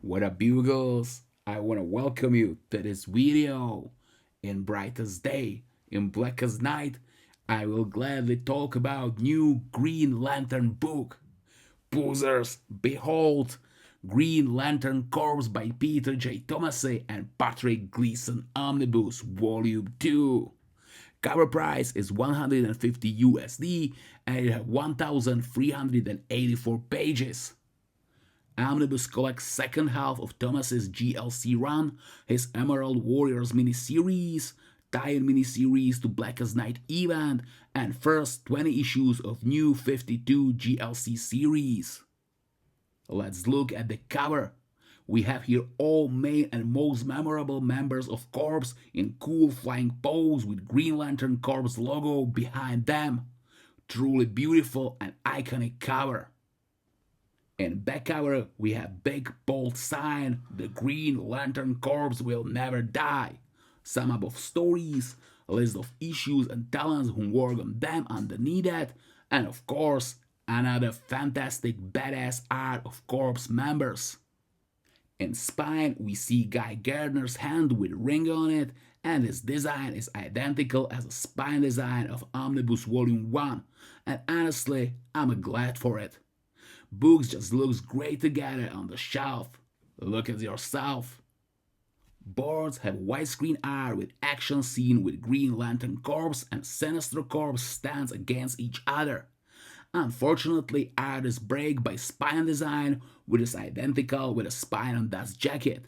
What up, Bugles? I want to welcome you to this video. In Brightest Day, in Blackest Night, I will gladly talk about new Green Lantern book. Posers, behold, Green Lantern Corps by Peter J. Tomasi and Patrick Gleason Omnibus, Volume 2. Cover price is 150 USD and it has 1,384 pages. Omnibus collects second half of Thomas's GLC run, his Emerald Warriors miniseries, tie-in miniseries to Blackest Night event, and first 20 issues of new 52 GLC series. Let's look at the cover. We have here all main and most memorable members of Corps in cool flying pose with Green Lantern Corps logo behind them. Truly beautiful and iconic cover. In back cover, we have big bold sign, the Green Lantern Corps will never die. Some above stories, a list of issues and talents who work on them underneath that, and of course, another fantastic badass art of Corps members. In spine, we see Guy Gardner's hand with ring on it, and his design is identical as the spine design of Omnibus Volume 1, and honestly, I'm glad for it. Books just looks great together on the shelf. Look at yourself. Boards have widescreen art with action scene with Green Lantern Corps and Sinister Corps stands against each other. Unfortunately, art is break by spine design, which is identical with a spine on Dust's jacket.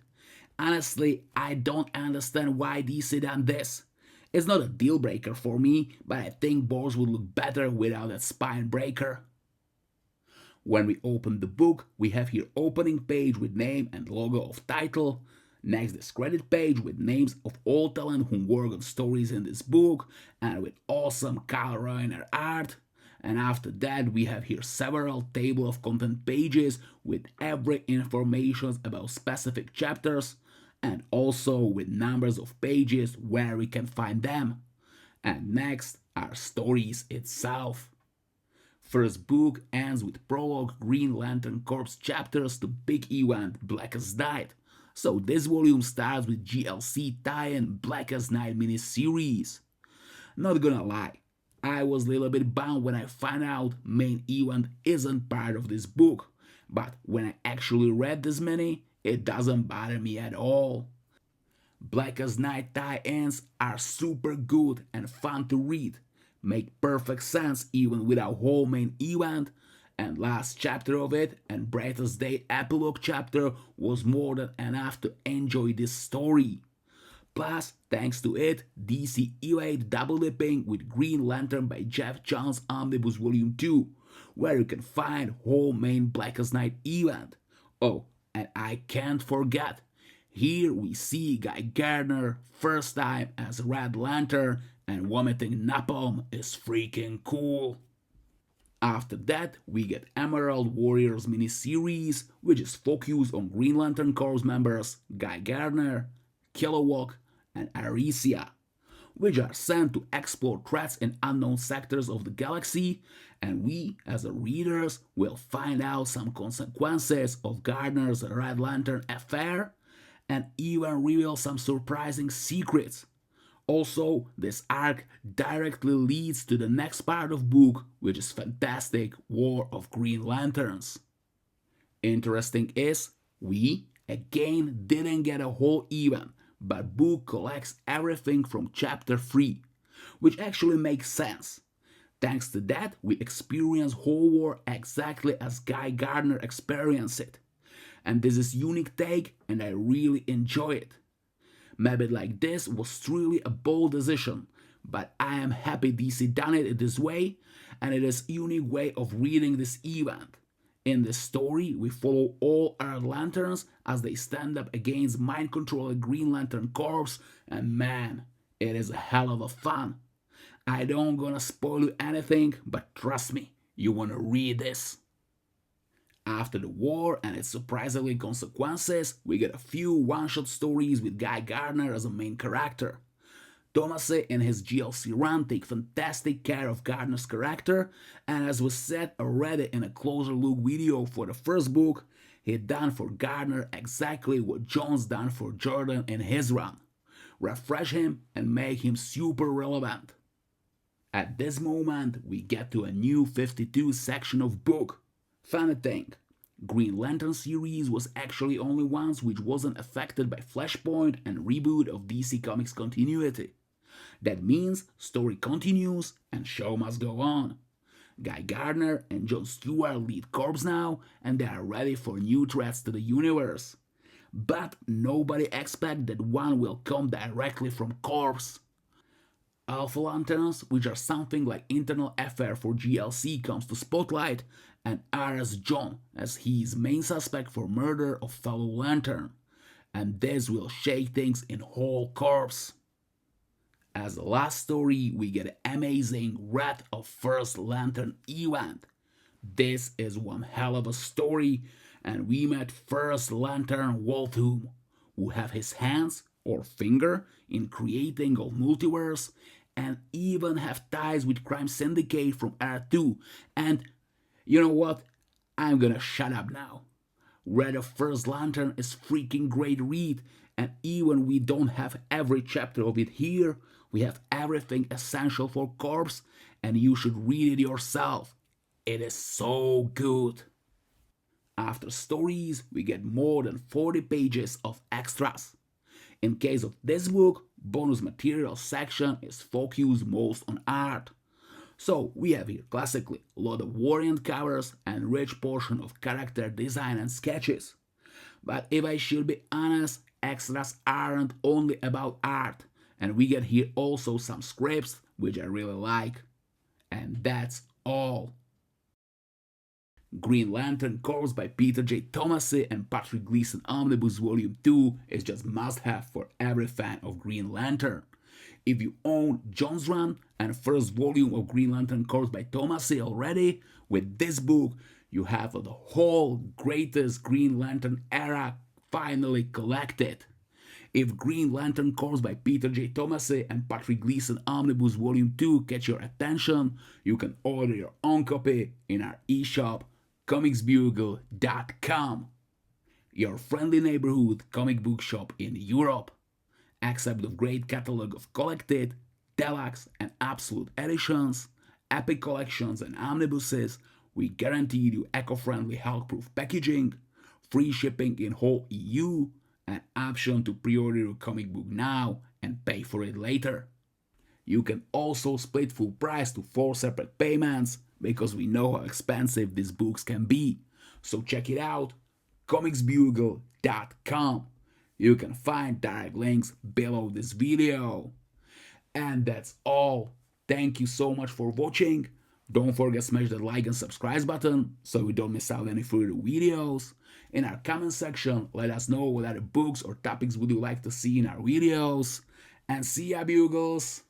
Honestly, I don't understand why DC done this. It's not a deal breaker for me, but I think boards would look better without that spine breaker. When we open the book, we have here opening page with name and logo of title. Next, this credit page with names of all talent who work on stories in this book and with awesome Kyle Rayner art. And after that, we have here several table of content pages with every information about specific chapters and also with numbers of pages where we can find them. And next, our stories itself. First book ends with prologue Green Lantern Corps chapters to big event Blackest Night. So this volume starts with GLC tie-in Blackest Night miniseries. Not gonna lie, I was a little bit bummed when I found out main event isn't part of this book, but when I actually read this mini, it doesn't bother me at all. Blackest Night tie-ins are super good and fun to read, make perfect sense even without whole main event, and last chapter of it and Brightest Day epilogue chapter was more than enough to enjoy this story. Plus, thanks to it, DC evade double dipping with Green Lantern by Geoff Johns Omnibus Volume 2, where you can find whole main Blackest Night event. Oh, and I can't forget, here we see Guy Gardner first time as Red Lantern, and vomiting napalm is freaking cool. After that, we get Emerald Warriors miniseries, which is focused on Green Lantern Corps members Guy Gardner, Kilowog, and Arisia, which are sent to explore threats in unknown sectors of the galaxy, and we, as the readers, will find out some consequences of Gardner's Red Lantern affair, and even reveal some surprising secrets. Also, this arc directly leads to the next part of book, which is Fantastic War of Green Lanterns. Interesting is, we again didn't get a whole event, but book collects everything from chapter 3, which actually makes sense. Thanks to that, we experience whole war exactly as Guy Gardner experienced it. And this is unique take and I really enjoy it. Maybe like this was truly a bold decision, but I am happy DC done it this way, and it is a unique way of reading this event. In this story, we follow all our lanterns as they stand up against mind-controlled Green Lantern Corps, and man, it is a hell of a fun. I don't gonna spoil you anything, but trust me, you wanna read this. After the war and its surprisingly consequences, we get a few one-shot stories with Guy Gardner as a main character. Tomasi and his GLC run take fantastic care of Gardner's character, and as was said already in a closer look video for the first book, He done for Gardner exactly what Jones done for Jordan in his run. Refresh him and make him super relevant. At this moment, we get to a new 52 section of book. Funny thing, Green Lantern series was actually only once which wasn't affected by Flashpoint and reboot of DC Comics continuity. That means story continues and show must go on. Guy Gardner and Jon Stewart lead Corps now, and they are ready for new threats to the universe. But nobody expects that one will come directly from Corps. Alpha Lanterns, which are something like internal affair for GLC, comes to spotlight and arrests John as he is main suspect for murder of fellow Lantern. And this will shake things in whole Corps. As the last story, we get an amazing Wrath of First Lantern event. This is one hell of a story, and we met First Lantern Waltham, who have his hands or finger in creating of multiverse and even have ties with Crime Syndicate from R2. And you know what? I'm gonna shut up now. Red of First Lantern is freaking great read, and even we don't have every chapter of it here, we have everything essential for Corps, and you should read it yourself. It is so good. After stories, we get more than 40 pages of extras. In case of this book, bonus material section is focused most on art. So we have here classically a lot of variant covers and rich portion of character design and sketches. But if I should be honest, extras aren't only about art, and we get here also some scripts which I really like. And that's all. Green Lantern Corps by Peter J. Tomasi and Patrick Gleason Omnibus Volume 2 is just must-have for every fan of Green Lantern. If you own John's Run and first volume of Green Lantern Corps by Tomasi already, with this book you have the whole greatest Green Lantern era finally collected. If Green Lantern Corps by Peter J. Tomasi and Patrick Gleason Omnibus Volume 2 catch your attention, you can order your own copy in our eShop, comicbook.com. Your friendly neighborhood comic book shop in Europe. Accept the great catalog of collected, deluxe, and absolute editions, epic collections, and omnibuses. We guarantee you eco-friendly Hulkproof packaging, free shipping in whole EU, an option to pre-order your comic book now and pay for it later. You can also split full price to 4 separate payments because we know how expensive these books can be. So check it out, comicsbugle.com. You can find direct links below this video. And that's all. Thank you so much for watching. Don't forget to smash that like and subscribe button so you don't miss out any further videos. In our comment section, let us know what other books or topics would you like to see in our videos. And see ya, Bugles!